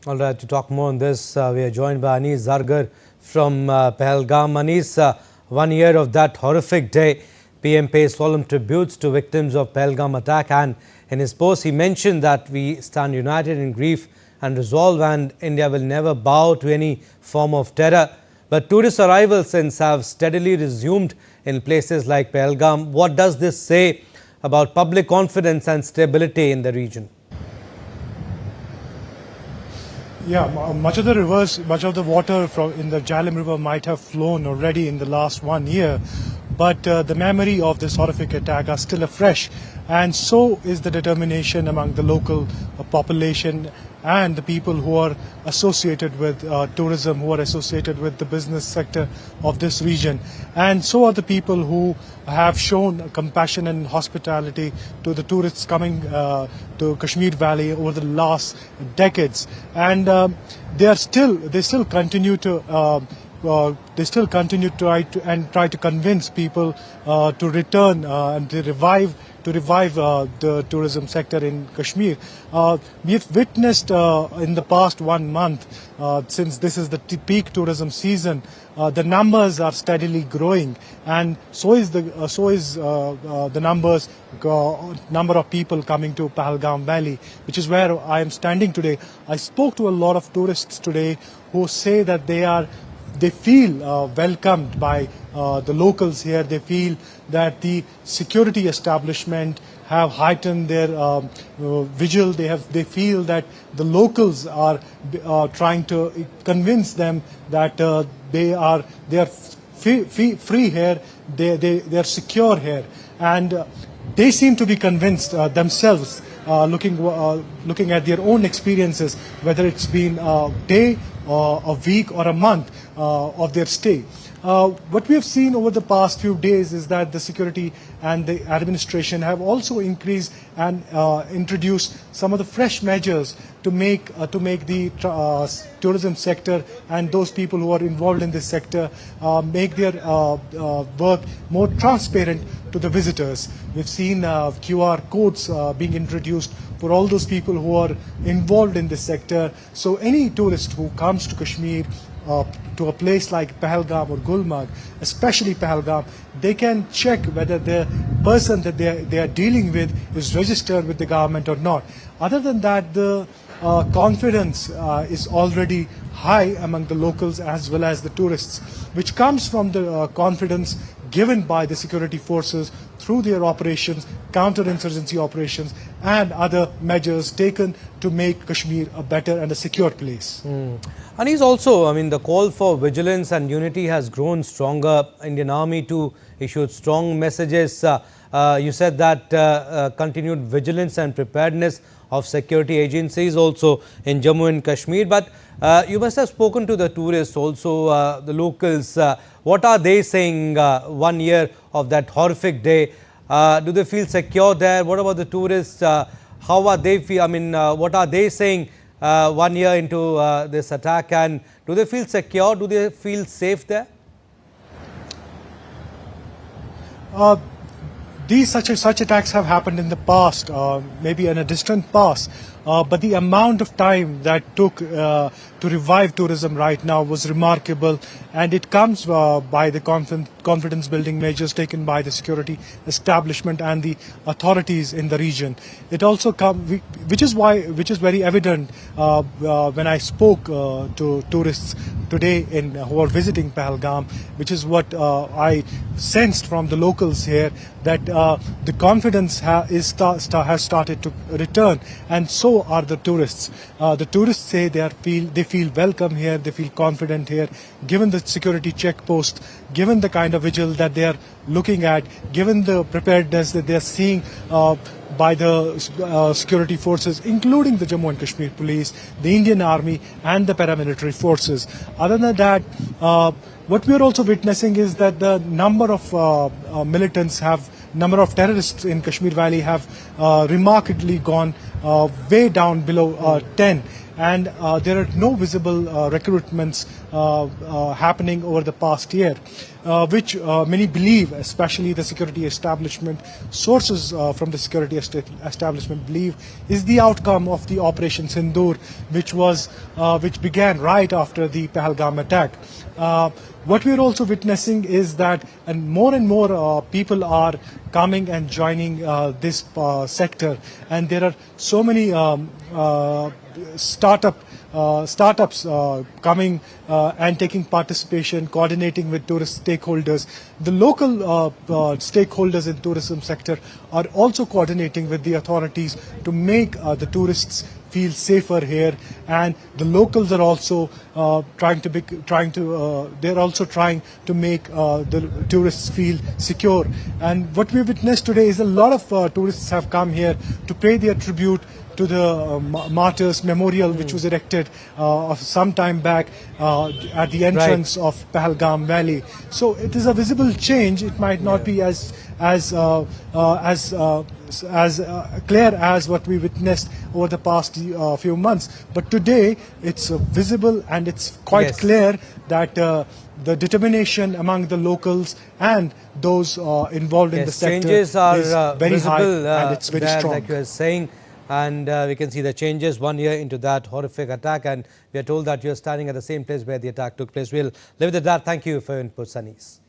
All right, to talk more on this, we are joined by Anis Zargar from Pahalgam. Anis, 1 year of that horrific day, PM pays solemn tributes to victims of Pahalgam attack, and in his post he mentioned that we stand united in grief and resolve, and India will never bow to any form of terror. But tourist arrivals since have steadily resumed in places like Pahalgam. What does this say about public confidence and stability in the region? Yeah, much of the rivers, much of the water in the Jhelum River might have flown already in the last 1 year, but the memory of this horrific attack are still afresh, and so is the determination among the local population and the people who are associated with tourism, who are associated with the business sector of this region. And so are the people who have shown compassion and hospitality to the tourists coming to Kashmir Valley over the last decades. And they still continue to try to convince people to return and to revive the tourism sector in Kashmir. We have witnessed in the past 1 month, since this is the peak tourism season, the numbers are steadily growing, and so is the number of people coming to Pahalgam Valley, which is where I am standing today. I spoke to a lot of tourists today who say that they feel welcomed by the locals here. They feel that the security establishment have heightened their vigil. They feel that the locals are trying to convince them that they are free here. They are secure here, and they seem to be convinced themselves. Looking at their own experiences, whether it's been a day, a week, or a month of their stay. What we have seen over the past few days is that the security and the administration have also increased and introduced some of the fresh measures to make the tourism sector and those people who are involved in this sector make their work more transparent to the visitors. We've seen QR codes being introduced for all those people who are involved in this sector. So any tourist who comes to Kashmir, to a place like Pahalgam or Gulmarg, especially Pahalgam, they can check whether the person that they are dealing with is registered with the government or not. Other than that, the confidence is already high among the locals as well as the tourists, which comes from the confidence given by the security forces through their operations, counter-insurgency operations, and other measures taken to make Kashmir a better and a secure place. And he's also, the call for vigilance and unity has grown stronger. Indian Army too issued strong messages. You said that continued vigilance and preparedness of security agencies also in Jammu and Kashmir. But you must have spoken to the tourists also, the locals. What are they saying 1 year of that horrific day? Do they feel secure there? What about the tourists? How are they feel? What are they saying 1 year into this attack? And do they feel secure? Do they feel safe there? Such attacks have happened in the past, maybe in a distant past, but the amount of time that took to revive tourism right now was remarkable, and it comes by the confidence building measures taken by the security establishment and the authorities in the region. It also which is very evident when I spoke to tourists today who are visiting Pahalgam, which is what I sensed from the locals here, that the confidence has started to return, and so are the tourists. The tourists say they feel welcome here, they feel confident here, given the security checkpost, given the kind of vigil that they are looking at, given the preparedness that they are seeing by the security forces, including the Jammu and Kashmir police, the Indian Army, and the paramilitary forces. Other than that, what we are also witnessing is that the number of number of terrorists in Kashmir Valley have remarkably gone way down below 10. and there are no visible recruitments happening over the past year, which many believe, especially the security establishment, sources from the security establishment believe is the outcome of the Operation Sindoor, which began right after the Pahalgam attack. What we are also witnessing is that and more people are coming and joining this sector, and there are so many startups coming and taking participation, coordinating with tourist stakeholders. The local stakeholders in tourism sector are also coordinating with the authorities to make the tourists feel safer here, and the locals are also trying to make the tourists feel secure. And what we witnessed today is a lot of tourists have come here to pay their tribute to the martyrs memorial, which was erected some time back at the entrance of Pahalgam Valley. So it is a visible change. It might not be as clear as what we witnessed over the past few months, but today it's visible and it's quite clear that the determination among the locals and those involved in the sector changes are is very visible, high, and it's very strong. like you are saying. And we can see the changes 1 year into that horrific attack, and we are told that you are standing at the same place where the attack took place. We'll leave it at that. Thank you for your input, Sanis.